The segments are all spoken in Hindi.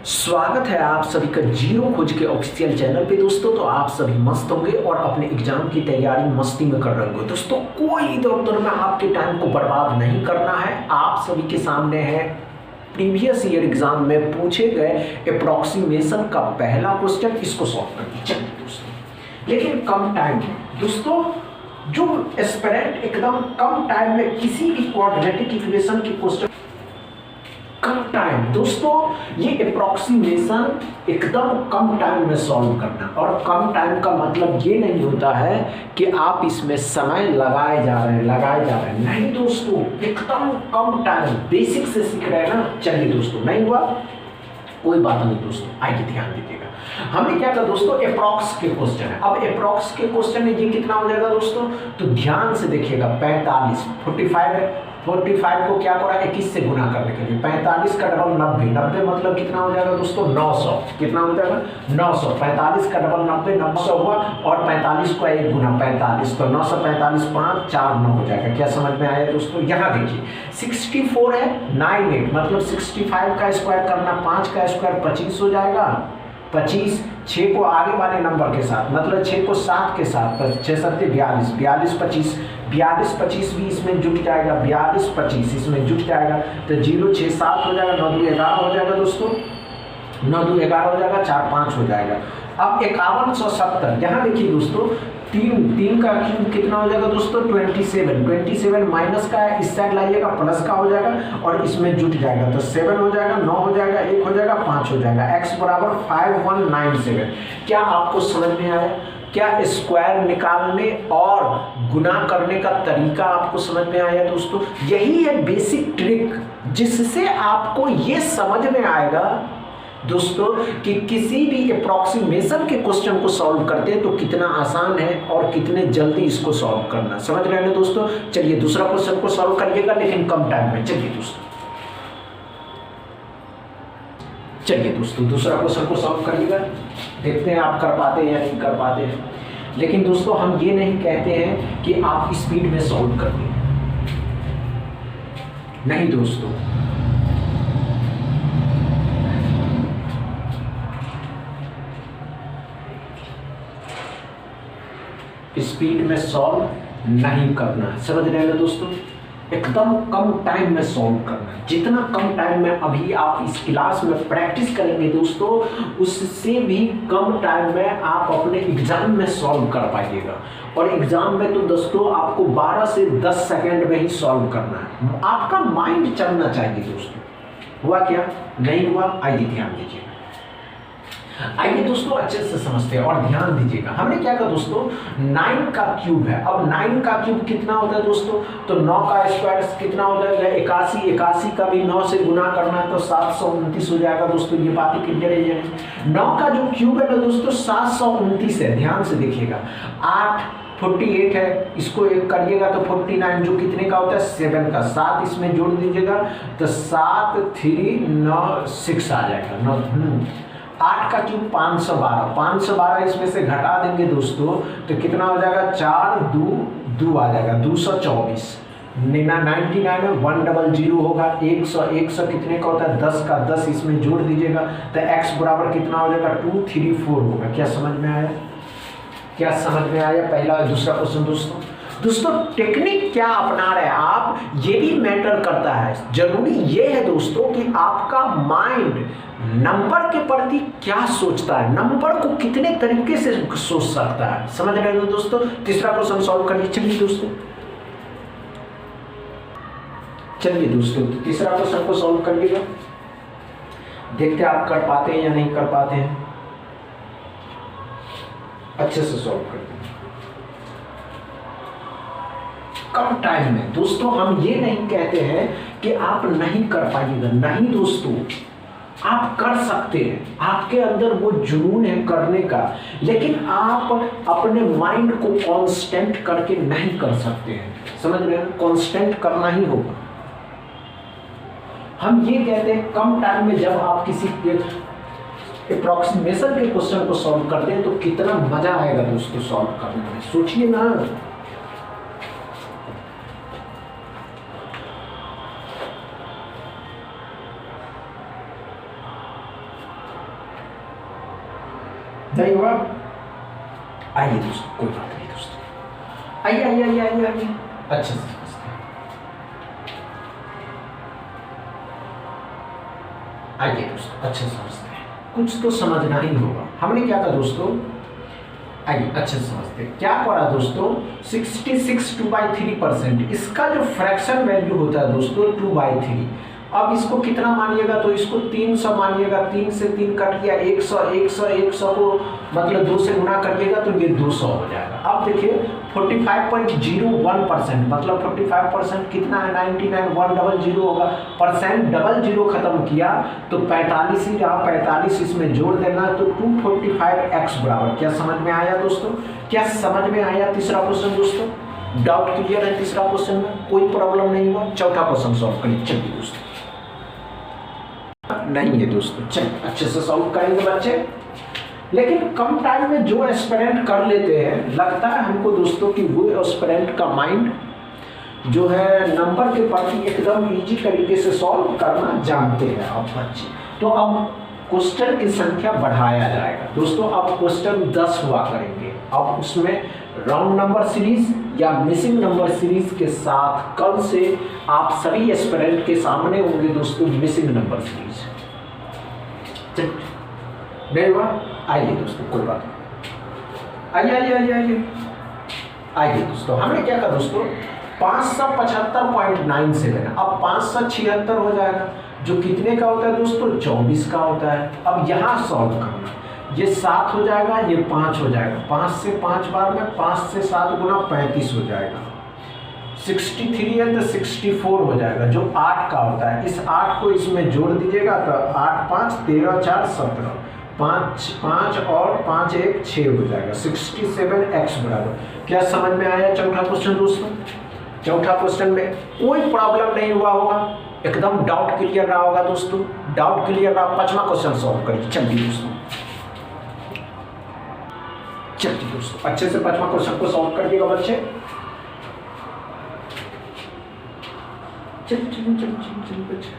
स्वागत है आप सभी का जीरो खोज के ऑफिशियल चैनल पे दोस्तों। तो आप सभी मस्त होंगे और अपने एग्जाम की तैयारी मस्ती में कर रहे होंगे दोस्तों। कोई दफ्तर में आपके टाइम को बर्बाद नहीं करना है। आप सभी के सामने है प्रीवियस ईयर एग्जाम में पूछे गए अप्रोक्सीमेशन का पहला क्वेश्चन। इसको सॉल्व करना चाहिए दोस्तों, लेकिन कम टाइम में दोस्तों। जो एस्पिरेंट एकदम कम टाइम में किसी भी क्वाड्रेटिक इक्वेशन की क्वेश्चन कम टाइम दोस्तों, ये अप्रोक्सीमेशन एकदम कम टाइम में सॉल्व करना। और कम टाइम का मतलब ये नहीं होता है कि आप इसमें समय लगाए जा रहे हैं नहीं दोस्तों, एकदम कम टाइम। बेसिक से सीख रहे हैं ना। चलिए दोस्तों, नहीं हुआ कोई बात नहीं दोस्तों, आइए ध्यान दीजिएगा। हमने क्या कहा दोस्तों, अप्रॉक्स के क्वेश्चन है। अब अप्रॉक्स के क्वेश्चन में ये कितना हो जाएगा दोस्तों, तो ध्यान से देखिएगा। 45 45 है, 45 को क्या करा 21 से गुना करने के लिए 45 का डबल 90, 90 मतलब कितना हो जाएगा दोस्तों 900। कितना हो जाएगा 900। 45 का डबल 90, 900 हुआ और 45 को 1 गुना 45, तो 945 5 4 9 हो जाएगा। क्या समझ में आया दोस्तों। यहाँ देखिए 64 है 98 मतलब 65 का स्क्वायर करना 5 का स्क्वायर 25 हो जाएगा। 25 6 को आगे वाले नंबर के साथ मतलब 6 को 7 के साथ 6 7 42 42 25 42 25 भी इसमें जुट जाएगा। 42 25 इसमें जुट जाएगा तो 0 6 7 हो जाएगा। 9 2 11 हो जाएगा दोस्तों। 9 2 11 हो जाएगा। 4 5 हो जाएगा। अब 5170 यहाँ देखिए दोस्तों, तीन का क्यूब कितना हो जाएगा दोस्तों 27 माइनस का है, इस साइड लाइएगा प्लस का हो जाएगा और इसमें जुट जाएगा तो 7 हो जाएगा, 9 हो जाएगा, 1 हो जाएगा, 5 हो जाएगा। x बराबर 5197। क्या आपको समझ में आया। क्या स्क्वायर निकालने और गुना करने का तरीका आपको समझ में आया दोस्तों। यही है बेसिक ट्रिक जिससे आपको ये समझ में आएगा दोस्तों कि किसी भी अप्रोक्सीमेशन के क्वेश्चन को सॉल्व करते हैं तो कितना आसान है और कितने जल्दी इसको सॉल्व करना। समझ रहे हैं दोस्तों। चलिए दूसरा क्वेश्चन को सॉल्व करिएगा लेकिन कम टाइम में। चलिए दोस्तों दूसरा क्वेश्चन को सॉल्व करिएगा। देखते हैं आप कर पाते हैं या नहीं कर पाते हैं। लेकिन दोस्तों हम ये नहीं कहते हैं कि आप स्पीड में सॉल्व करिए, नहीं दोस्तों। स्पीड में सॉल्व नहीं करना है। समझ रहे हैं दोस्तों। एकदम कम टाइम में सॉल्व करना है। जितना कम टाइम में अभी आप इस क्लास में प्रैक्टिस करेंगे दोस्तों, उससे भी कम टाइम में आप अपने एग्जाम में सॉल्व कर पाइएगा। और एग्जाम में तो दोस्तों आपको 12 से 10 सेकंड में ही सॉल्व करना है। आपका माइंड चलना चाहिए दोस्तों। हुआ क्या नहीं हुआ, आइए ध्यान दीजिएगा। आइए दोस्तों अच्छे से समझते हैं और ध्यान दीजिएगा। हमने क्या कहा दोस्तों 9 का क्यूब है। अब 9 का क्यूब कितना होता है दोस्तों, तो 9 का स्क्वायर कितना हो जाएगा 81। 81 का भी 9 से गुना करना है तो 729 हो जाएगा दोस्तों। ये बात क्लियर है। 9 का जो क्यूब है ना दोस्तों 729 है। ध्यान से देखिएगा। 8 48 है, इसको एक करिएगा तो 49 जो कितने का होता है 7 का। 7 इसमें जोड़ दीजिएगा तो 7 3 9 6 आ जाएगा। 8 का क्यूब 512 इसमें से घटा देंगे दोस्तों तो कितना हो जाएगा 4 2 2 आ जाएगा 224। 99 है 100 होगा। 100 कितने का होता है 10 का। 10 इसमें जोड़ दीजिएगा तो x बराबर कितना हो जाएगा 234 होगा। क्या समझ में आया, क्या समझ में आया पहला और दूसरा क्वेश्चन दोस्तों। टेक्निक क्या अपना रहे हैं आप, ये भी मैटर करता है। जरूरी ये है दोस्तों कि आपका माइंड नंबर के प्रति क्या सोचता है, नंबर को कितने तरीके से सोच सकता है। समझ रहे हो दोस्तों। तीसरा क्वेश्चन सॉल्व करिए। चलिए दोस्तों तीसरा क्वेश्चन को सॉल्व करिएगा। देखते हैं आप कर पाते हैं या नहीं कर पाते हैं। अच्छे से सॉल्व करते हैं कम टाइम में दोस्तों। हम ये नहीं कहते हैं कि आप नहीं कर पाइएगा, नहीं दोस्तों, आप कर सकते हैं। आपके अंदर वो जुनून है करने का, लेकिन आप अपने माइंड को कांस्टेंट करके नहीं कर सकते हैं। समझ रहे हैं, कांस्टेंट करना ही होगा। हम ये कहते हैं कम टाइम में जब आप किसी अप्रोक्सीमेशन के क्वेश्चन को सॉल्व करते हैं तो कितना मजा आएगा दोस्तों सॉल्व करने में। सोचिए ना। नहीं हुआ? आइए दोस्तों, कोई बात नहीं दोस्तों, आइए आइए आइए आइए आइए, अच्छे से समझते हैं। आइए दोस्तों, अच्छे से समझते हैं, कुछ तो समझना ही होगा। हमने क्या कहा दोस्तों, आइए अच्छे से समझते हैं। क्या करा दोस्तों, 66 2/3%, इसका जो फ्रैक्शन वैल्यू होता है दोस्तों 2/3। अब इसको कितना मानिएगा, तो इसको 300 मानिएगा, 3 से 3 कट गया 100, 100 100 को मतलब 2 से गुना करिएगा तो ये 200 हो जाएगा। अब देखिए 45.01%, मतलब 45% कितना है, 99, 100 होगा, परसेंट डबल जीरो खत्म किया तो 45 ही रहा, 45 इसमें जोड़ देना तो 245x बराबर। क्या समझ में आया दोस्तों, क्या समझ में आया? तीसरा क्वेश्चन दोस्तों, डाउट क्लियर है तीसरा क्वेश्चन में, कोई प्रॉब्लम नहीं हुआ? चौथा क्वेश्चन सॉल्व करिए, चलिए दोस्तों। नहीं है दोस्तों, चलिए अच्छे से सॉल्व करेंगे बच्चे। लेकिन कम टाइम में जो एस्पिरेंट कर लेते हैं, लगता है हमको दोस्तों कि वो एस्पिरेंट का माइंड जो है नंबर के प्रति एकदम इजी तरीके से सॉल्व करना जानते हैं अब बच्चे। तो अब क्वेश्चन की संख्या बढ़ाया जाएगा दोस्तों। अब क्वेश्चन 10 हुआ करेंगे, अब उसमें राउंड नंबर सीरीज या मिसिंग नंबर सीरीज के साथ कल से आप सभी एस्पिरेंट के सामने होंगे दोस्तों मिसिंग नंबर सीरीज। नहीं हुआ? आइए दोस्तों, कोई बात नहीं, आइए आइए आइए आइए आइए दोस्तों। हमने क्या कहा दोस्तों, 575.97, अब 576 हो जाएगा, जो कितने का होता है दोस्तों, 24 का होता है। अब यहाँ सॉल्व करना, ये 7 हो जाएगा, ये 5 हो जाएगा, 5 से 5 बार में 5 से 7 गुना 35 हो जाएगा, 63 है तो 64 हो जाएगा, जो 8 का होता है। इस 8 को इसमें जोड़ दीजिएगा तो 8 5 13 4 17, 5 5 और 5 1 6 हो जाएगा, 67x बराबर। क्या समझ में आया चौथा क्वेश्चन दोस्तों? चौथा क्वेश्चन में कोई प्रॉब्लम नहीं हुआ होगा, एकदम डाउट क्लियर रहा होगा दोस्तों, डाउट क्लियर रहा। पांचवा क्वेश्चन सॉल्व करिए, चलिए दोस्तों, चलिए दोस्तों अच्छे से पांचवा क्वेश्चन को सॉल्व कर दिएगा बच्चे। चलिए चलिए चलिए चलिए बच्चे,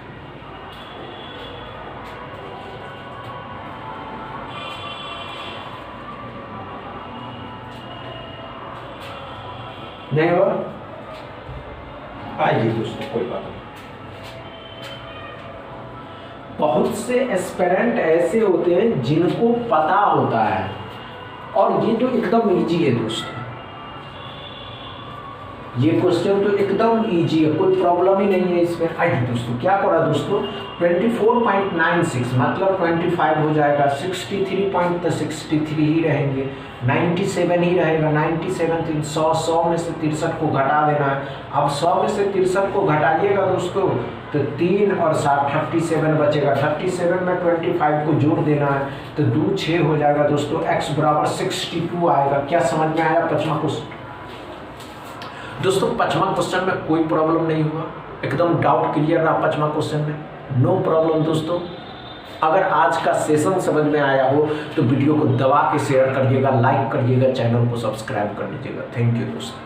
नहीं हुआ? आइए दोस्तों, कोई बात नहीं। बहुत से एस्पिरेंट ऐसे होते हैं जिनको पता होता है, और ये तो एकदम इजी है दोस्तों, ये क्वेश्चन तो एकदम इजी है, कोई प्रॉब्लम ही नहीं है इसमें। आइए दोस्तों, क्या करा दोस्तों, 24.96 मतलब 25 हो जाएगा, 63 पॉइंट तो 63 ही रहेंगे, 97 ही रहेगा, 97 100 में से 63 को घटा देना है। अब 100 में से 63 को घटाइएगा दोस्तों तो 3 और 7 37 बचेगा, 37 में 25 को जोड़ देना है तो 2 6 हो जाएगा दोस्तों, x बराबर 62 आएगा। क्या समझ में आया पांचवा क्वेश्चन दोस्तों? पांचवा क्वेश्चन में कोई प्रॉब्लम नहीं हुआ, एकदम डाउट क्लियर रहा पांचवा क्वेश्चन में, नो प्रॉब्लम दोस्तों। अगर आज का सेशन समझ में आया हो तो वीडियो को दबा के शेयर करिएगा, लाइक करिएगा, चैनल को सब्सक्राइब कर लीजिएगा। थैंक यू दोस्तों।